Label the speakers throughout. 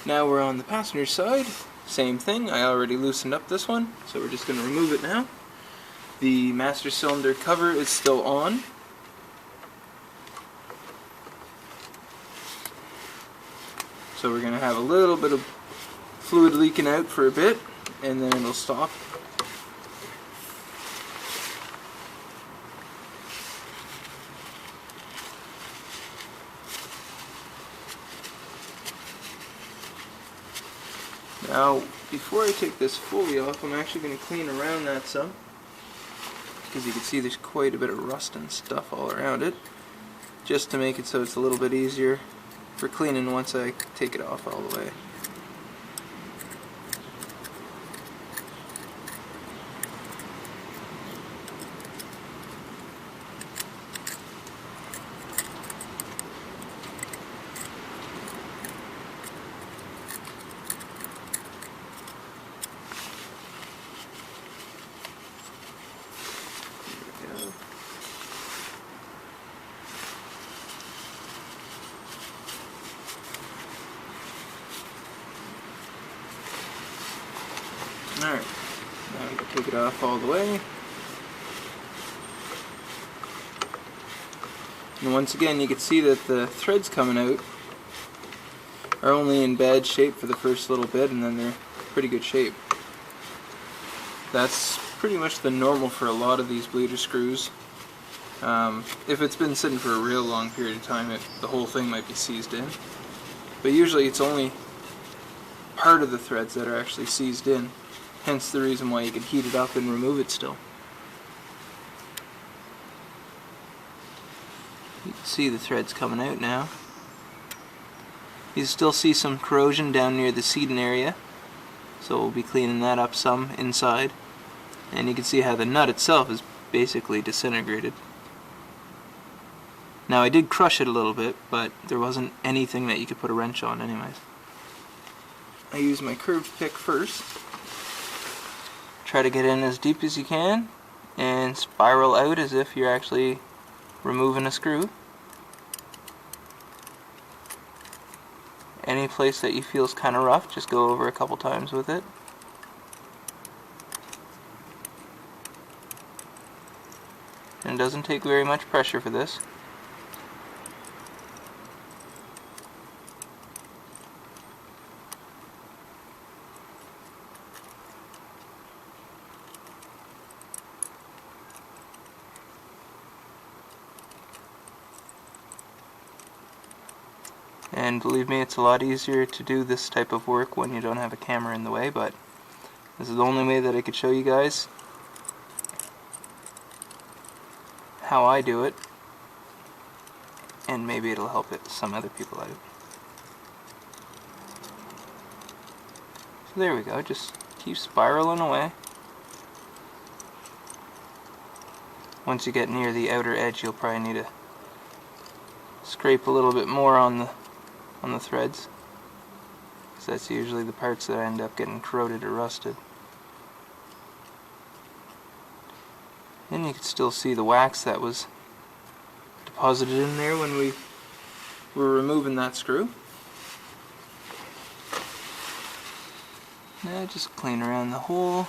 Speaker 1: Now we're on the passenger side. Same thing, I already loosened up this one, so we're just going to remove it now. The master cylinder cover is still on. So we're going to have a little bit of fluid leaking out for a bit, and then it'll stop. Now, before I take this fully off, I'm actually going to clean around that some, because you can see there's quite a bit of rust and stuff all around it, just to make it so it's a little bit easier for cleaning once I take it off all the way. Alright, now I'm going to take it off all the way. And once again, you can see that the threads coming out are only in bad shape for the first little bit, and then they're pretty good shape. That's pretty much the normal for a lot of these bleeder screws. If it's been sitting for a real long period of time, the whole thing might be seized in. But usually it's only part of the threads that are actually seized in. Hence the reason why you can heat it up and remove it still. You can see the threads coming out now. You still see some corrosion down near the seating area, so we'll be cleaning that up some inside. And you can see how the nut itself is basically disintegrated. Now I did crush it a little bit, but there wasn't anything that you could put a wrench on anyways. I use my curved pick first. Try to get in as deep as you can and spiral out as if you're actually removing a screw. Any place that you feel is kind of rough, just go over a couple times with it. And it doesn't take very much pressure for this. And believe me, it's a lot easier to do this type of work when you don't have a camera in the way, but this is the only way that I could show you guys how I do it, and maybe it'll help some other people out. So there we go, just keep spiraling away. Once you get near the outer edge, you'll probably need to scrape a little bit more on the threads, because that's usually the parts that end up getting corroded or rusted. And you can still see the wax that was deposited in there when we were removing that screw. Now just clean around the hole.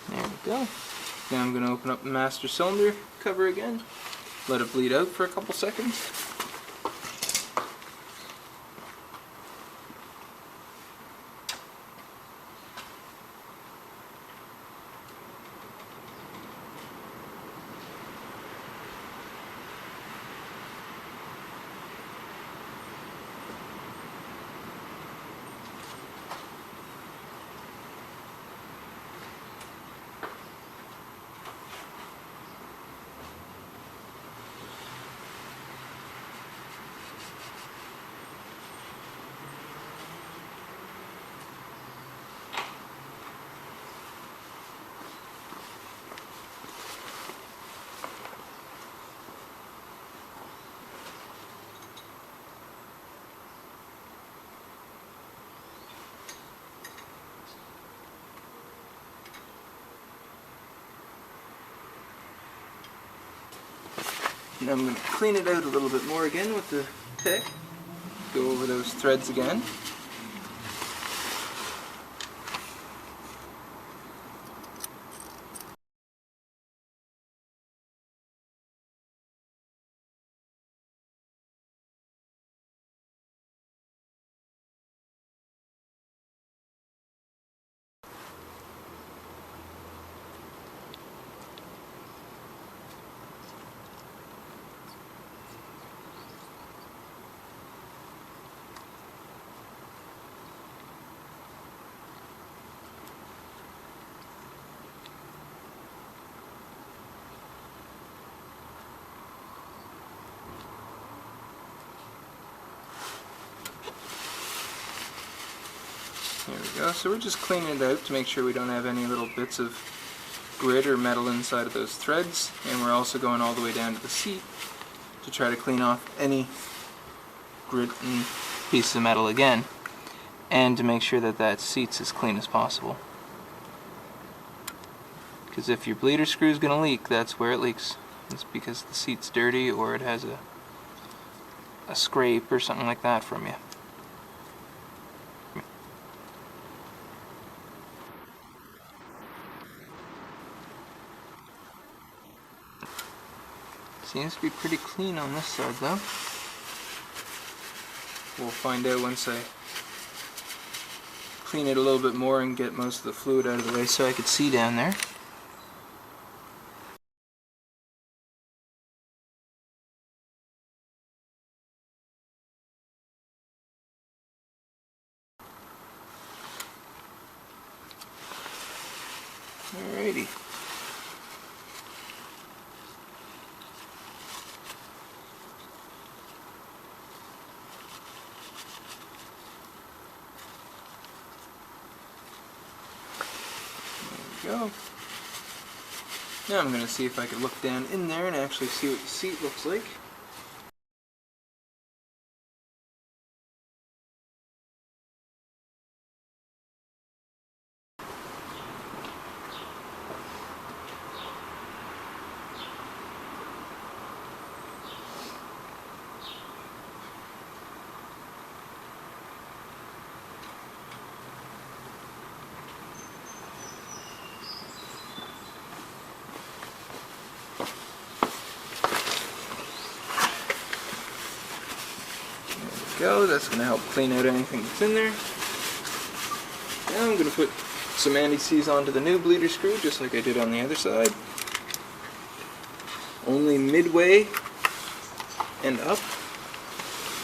Speaker 1: There we go. Now I'm going to open up the master cylinder cover again, let it bleed out for a couple seconds. Now I'm going to clean it out a little bit more again with the pick. Go over those threads again. There we go. So we're just cleaning it out to make sure we don't have any little bits of grit or metal inside of those threads, and we're also going all the way down to the seat to try to clean off any grit and piece of metal again, and to make sure that that seat's as clean as possible. Because if your bleeder screw is going to leak, that's where it leaks. It's because the seat's dirty or it has a scrape or something like that from you. Seems to be pretty clean on this side though. We'll find out once I clean it a little bit more and get most of the fluid out of the way so I could see down there. Alrighty. Go. Now I'm going to see if I can look down in there and actually see what the seat looks like. Go. That's going to help clean out anything that's in there. Now I'm going to put some anti-seize onto the new bleeder screw, just like I did on the other side. Only midway and up.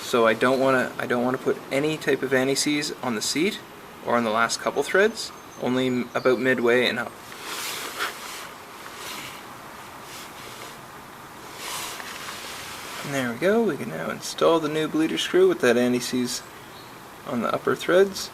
Speaker 1: So I don't want to put any type of anti-seize on the seat or on the last couple threads. Only about midway and up. And there we go, we can now install the new bleeder screw with that anti-seize on the upper threads.